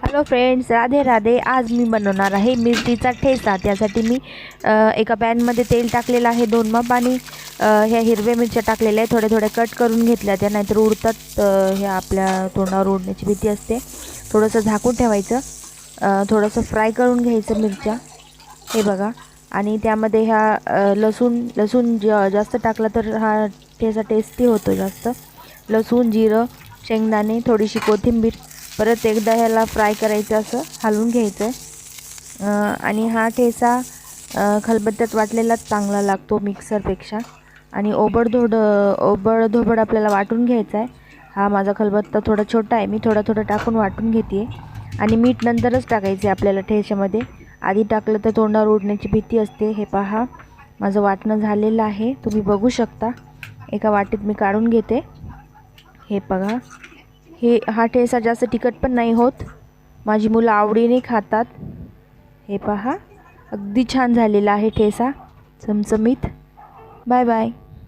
Hello friends, Radhe Radhe. आज मी बनवणार आहे मिरचीचा ठेचा. त्यासाठी मी एका पॅनमध्ये तेल टाकलेलं आहे 2 माप आणि ह्या हिरव्या मिरच्या टाकलेल्या आहे. थोड्या थोड्या कट करून घेतल्या त्या, नाहीतर उडतात. ह्या आपल्या तोंडावर उडण्याची भीती असते. थोडंसं झाकून ठेवायचं, थोडंसं फ्राय करून घ्यायचं मिरच्या, हे बघा. आणि त्यामध्ये ह्या लसूण जास्त टाकला तर हा ठेचा टेस्टी होतो जास्त. लसूण, जिरं, शेंगदाणे, थोडीशी कोथिंबीर, परत एकदा ह्याला फ्राय करायचं, असं हलवून घ्यायचं. आणि हा ठेचा खलबत्त्यात वाटलेलाच चांगला लागतो मिक्सरपेक्षा. आणि ओबडधोबड आपल्याला वाटून घ्यायचा आहे. हा माझा खलबत्ता थोडा छोटा आहे, मी थोडं टाकून वाटून घेते. आणि मीठ नंतरच टाकायचे आपल्याला ठेच्यामध्ये. आधी टाकलं तर तोंडावर उडण्याची भीती असते. हे पहा, माझं वाटणं झालेलं आहे, तुम्ही बघू शकता. एका वाटीत मी काढून घेते. हे बघा, हा ठेचा जास्त तिखट पण नाही होत, माझी मुलं आवडीने खातात. हे पहा, अगदी छान झालेला आहे ठेचा, चमचमीत. Bye bye.